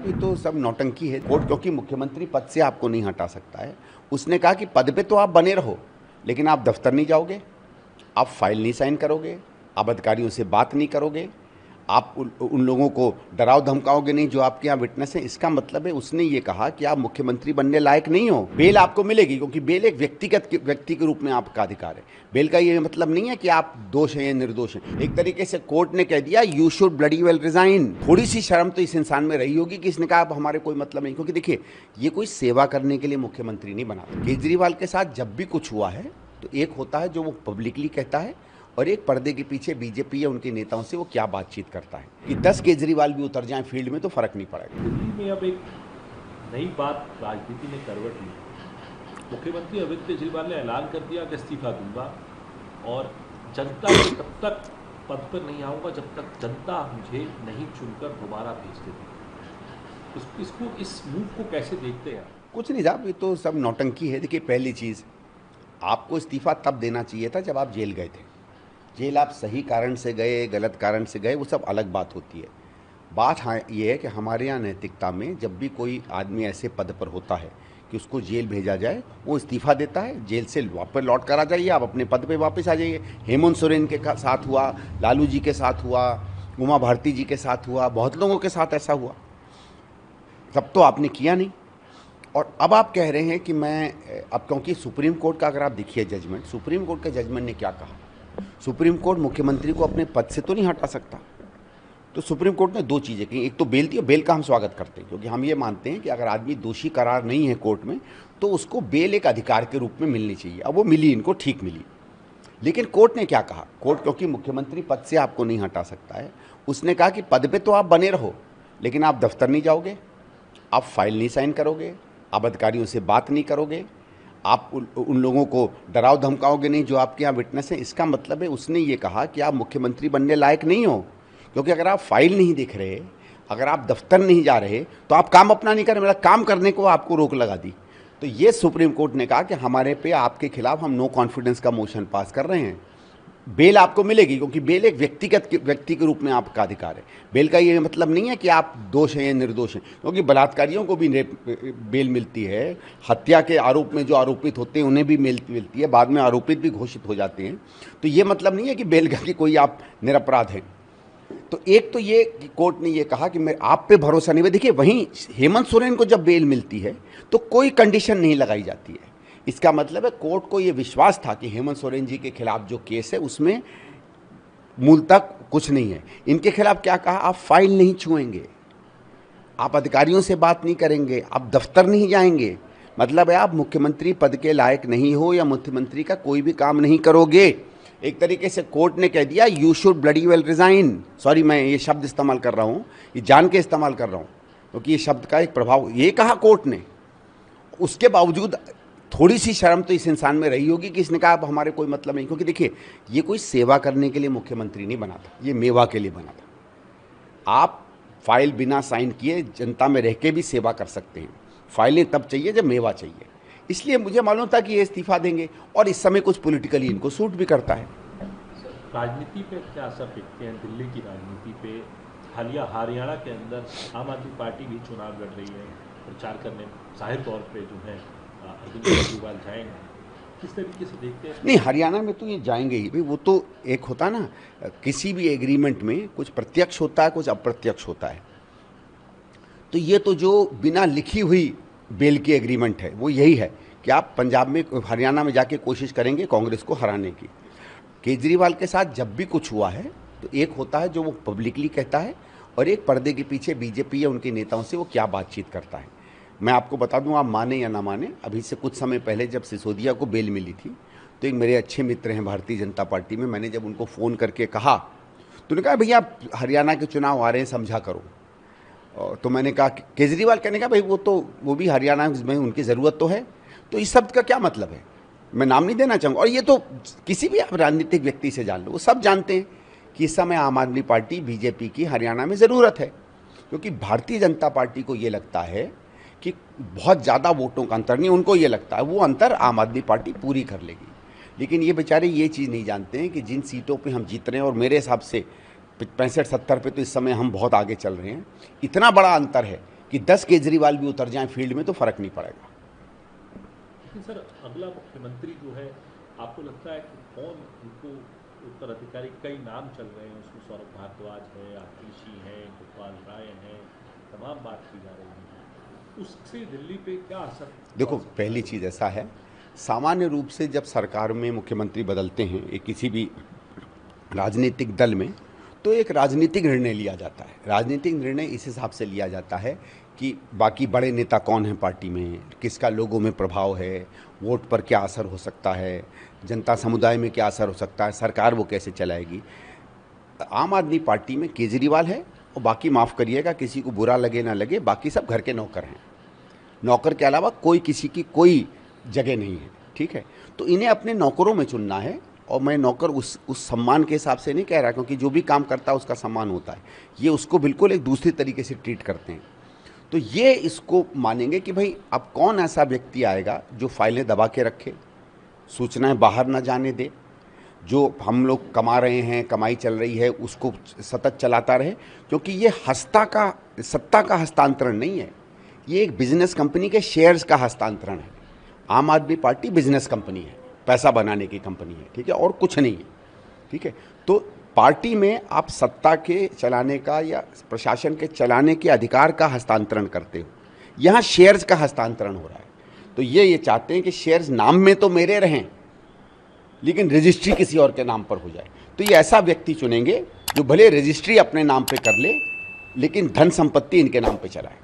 ये तो सब नौटंकी है। कोर्ट क्योंकि मुख्यमंत्री पद से आपको नहीं हटा सकता है। उसने कहा कि पद पे तो आप बने रहो, लेकिन आप दफ्तर नहीं जाओगे, आप फाइल नहीं साइन करोगे, आप अधिकारियों से बात नहीं करोगे, आप उन लोगों को डराओ धमकाओगे नहीं जो आपके यहाँ विटनेस हैं। इसका मतलब है उसने ये कहा कि आप मुख्यमंत्री बनने लायक नहीं हो। बेल आपको मिलेगी क्योंकि बेल एक व्यक्ति के रूप में आपका अधिकार है। बेल का ये मतलब नहीं है कि आप दोष हैं या निर्दोष हैं। एक तरीके से कोर्ट ने कह दिया you should bloody well resign. थोड़ी सी शर्म तो इस इंसान में रही होगी कि इसने कहा अब हमारे कोई मतलब नहीं, क्योंकि देखिए ये कोई सेवा करने के लिए मुख्यमंत्री नहीं बना। केजरीवाल के साथ जब भी कुछ हुआ है तो एक होता है जो वो पब्लिकली कहता है और एक पर्दे के पीछे बीजेपी या उनके नेताओं से वो क्या बातचीत करता है। कि 10 केजरीवाल भी उतर जाएं फील्ड में तो फर्क नहीं पड़ेगा। दिल्ली में अब एक नई बात राजनीति ने करवट ली। मुख्यमंत्री अरविंद केजरीवाल ने ऐलान कर दिया कि इस्तीफा दूंगा और जनता को तब तक पद पर नहीं आऊंगा जब तक जनता मुझे नहीं चुनकर दोबारा भेज देती। इसको इस मूव को कैसे देखते हैं? कुछ नहीं साहब, ये तो सब नौटंकी है। देखिए पहली चीज़, आपको इस्तीफा तब देना चाहिए था जब आप जेल गए थे। जेल आप सही कारण से गए, गलत कारण से गए, वो सब अलग बात होती है। बात हाँ ये है कि हमारे यहाँ नैतिकता में जब भी कोई आदमी ऐसे पद पर होता है कि उसको जेल भेजा जाए, वो इस्तीफा देता है, जेल से वापस लौट कर आ जाइए, आप अपने पद पे वापस आ जाइए। हेमंत सोरेन के साथ हुआ, लालू जी के साथ हुआ, उमा भारती जी के साथ हुआ, बहुत लोगों के साथ ऐसा हुआ। तब तो आपने किया नहीं। और अब आप कह रहे हैं कि मैं अब, क्योंकि सुप्रीम कोर्ट का अगर आप देखिए जजमेंट, सुप्रीम कोर्ट के जजमेंट ने क्या कहा। सुप्रीम कोर्ट मुख्यमंत्री को अपने पद से तो नहीं हटा सकता। तो सुप्रीम कोर्ट ने दो चीज़ें कही। एक तो बेल दी, बेल का हम स्वागत करते हैं क्योंकि हम ये मानते हैं कि अगर आदमी दोषी करार नहीं है कोर्ट में तो उसको बेल एक अधिकार के रूप में मिलनी चाहिए। अब वो मिली, इनको ठीक मिली। लेकिन कोर्ट ने क्या कहा, कोर्ट क्योंकि मुख्यमंत्री पद से आपको नहीं हटा सकता है, उसने कहा कि पद पे तो आप बने रहो, लेकिन आप दफ्तर नहीं जाओगे, आप फाइल नहीं साइन करोगे, आप अधिकारियों से बात नहीं करोगे, आप उन लोगों को डराओ धमकाओगे नहीं जो आपके यहाँ विटनेस हैं। इसका मतलब है उसने ये कहा कि आप मुख्यमंत्री बनने लायक नहीं हो, क्योंकि अगर आप फाइल नहीं देख रहे, अगर आप दफ्तर नहीं जा रहे तो आप काम अपना नहीं कर रहे, मतलब काम करने को आपको रोक लगा दी। तो ये सुप्रीम कोर्ट ने कहा कि हमारे पे आपके खिलाफ हम नो कॉन्फिडेंस का मोशन पास कर रहे हैं। बेल आपको मिलेगी क्योंकि बेल एक व्यक्ति के रूप में आपका अधिकार है। बेल का ये मतलब नहीं है कि आप दोष हैं या निर्दोष हैं, क्योंकि बलात्कारियों को भी बेल मिलती है, हत्या के आरोप में जो आरोपित होते हैं उन्हें भी मिलती है, बाद में आरोपित भी घोषित हो जाते हैं। तो ये मतलब नहीं है कि बेल का कि कोई आप निरपराध हैं। तो एक तो ये कोर्ट ने ये कहा कि मैं आप पे भरोसा नहीं है। देखिए वहीं हेमंत सोरेन को जब बेल मिलती है तो कोई कंडीशन नहीं लगाई जाती है। इसका मतलब है कोर्ट को ये विश्वास था कि हेमंत सोरेन जी के खिलाफ जो केस है उसमें मूल तक कुछ नहीं है। इनके खिलाफ क्या कहा, आप फाइल नहीं छुएंगे, आप अधिकारियों से बात नहीं करेंगे, आप दफ्तर नहीं जाएंगे, मतलब है आप मुख्यमंत्री पद के लायक नहीं हो या मुख्यमंत्री का कोई भी काम नहीं करोगे। एक तरीके से कोर्ट ने कह दिया you should bloody well resign. Sorry, मैं ये शब्द इस्तेमाल कर रहा हूँ, ये जान के इस्तेमाल कर रहा हूँ क्योंकि ये शब्द का एक प्रभाव, ये कहा कोर्ट ने। उसके बावजूद थोड़ी सी शर्म तो इस इंसान में रही होगी कि इसने कहा अब हमारे कोई मतलब नहीं, क्योंकि देखिए ये कोई सेवा करने के लिए मुख्यमंत्री नहीं बना था, ये मेवा के लिए बना था। आप फाइल बिना साइन किए जनता में रह के भी सेवा कर सकते हैं, फाइलें तब चाहिए जब मेवा चाहिए। इसलिए मुझे मालूम था कि ये इस्तीफा देंगे और इस समय कुछ पॉलिटिकली इनको सूट भी करता है। राजनीति पे क्या असर देखते हैं, दिल्ली की राजनीति पे? हालिया हरियाणा के अंदर आम आदमी पार्टी भी चुनाव लड़ रही है, प्रचार करने जाहिर तौर पे जो है अरविंद केजरीवाल जाएंगे, किस तरीके से देखते हैं? नहीं, हरियाणा में तो ये जाएंगे ही भाई। वो तो एक होता है ना, किसी भी एग्रीमेंट में कुछ प्रत्यक्ष होता है, कुछ अप्रत्यक्ष होता है। तो ये तो जो बिना लिखी हुई बेल की एग्रीमेंट है वो यही है कि आप पंजाब में, हरियाणा में जाके कोशिश करेंगे कांग्रेस को हराने की। केजरीवाल के साथ जब भी कुछ हुआ है तो एक होता है जो वो पब्लिकली कहता है और एक पर्दे के पीछे बीजेपी या उनके नेताओं से वो क्या बातचीत करता है। मैं आपको बता दूं, आप माने या ना माने, अभी से कुछ समय पहले जब सिसोदिया को बेल मिली थी तो एक मेरे अच्छे मित्र हैं भारतीय जनता पार्टी में, मैंने जब उनको फ़ोन करके कहा तो उन्होंने कहा भैया हरियाणा के चुनाव आ रहे हैं, समझा करो। तो मैंने कहा, केजरीवाल कहने का भाई वो भी हरियाणा में उनकी ज़रूरत तो है। तो इस शब्द का क्या मतलब है, मैं नाम नहीं देना चाहूँगा, और ये तो किसी भी आप राजनीतिक व्यक्ति से जान लो, वो सब जानते हैं कि इस समय आम आदमी पार्टी बीजेपी की हरियाणा में ज़रूरत है, क्योंकि भारतीय जनता पार्टी को ये लगता है कि बहुत ज़्यादा वोटों का अंतर नहीं, उनको ये लगता है वो अंतर आम आदमी पार्टी पूरी कर लेगी। लेकिन ये बेचारे ये चीज़ नहीं जानते हैं कि जिन सीटों पे हम जीत रहे हैं, और मेरे हिसाब से 65-70 पे तो इस समय हम बहुत आगे चल रहे हैं। इतना बड़ा अंतर है कि 10 केजरीवाल भी उतर जाएं फील्ड में तो फ़र्क नहीं पड़ेगा। लेकिन सर अगला मुख्यमंत्री जो है, आपको लगता है कि कौन उनको उत्तराधिकारी? कई नाम चल रहे हैं, उसमें सौरभ भारद्वाज है, आतिशी है, गोपाल राय हैं, तमाम बात की जा रही है। उससे दिल्ली पे क्या असर? देखो, पहली चीज़ ऐसा है, सामान्य रूप से जब सरकार में मुख्यमंत्री बदलते हैं एक किसी भी राजनीतिक दल में, तो एक राजनीतिक निर्णय लिया जाता है। राजनीतिक निर्णय इस हिसाब से लिया जाता है कि बाकी बड़े नेता कौन हैं पार्टी में, किसका लोगों में प्रभाव है, वोट पर क्या असर हो सकता है, जनता समुदाय में क्या असर हो सकता है, सरकार वो कैसे चलाएगी। आम आदमी पार्टी में केजरीवाल है और बाकी माफ़ करिएगा, किसी को बुरा लगे ना लगे, बाकी सब घर के नौकर हैं। नौकर के अलावा कोई किसी की कोई जगह नहीं है, ठीक है। तो इन्हें अपने नौकरों में चुनना है, और मैं नौकर उस सम्मान के हिसाब से नहीं कह रहा, क्योंकि जो भी काम करता है उसका सम्मान होता है। ये उसको बिल्कुल एक दूसरी तरीके से ट्रीट करते हैं। तो ये इसको मानेंगे कि भाई अब कौन ऐसा व्यक्ति आएगा जो फाइलें दबा के रखे, सूचनाएं बाहर ना जाने दे, जो हम लोग कमा रहे हैं, कमाई चल रही है उसको सतत चलाता रहे। क्योंकि ये सत्ता का हस्तांतरण नहीं है, ये एक बिजनेस कंपनी के शेयर्स का हस्तांतरण है। आम आदमी पार्टी बिजनेस कंपनी है, पैसा बनाने की कंपनी है, ठीक है, और कुछ नहीं है, ठीक है। तो पार्टी में आप सत्ता के चलाने का या प्रशासन के चलाने के अधिकार का हस्तांतरण करते हो, यहाँ शेयर्स का हस्तांतरण हो रहा है। तो ये चाहते हैं कि शेयर्स नाम में तो मेरे रहें, लेकिन रजिस्ट्री किसी और के नाम पर हो जाए। तो ये ऐसा व्यक्ति चुनेंगे जो भले रजिस्ट्री अपने नाम पे कर ले, लेकिन धन संपत्ति इनके नाम पे चलाए।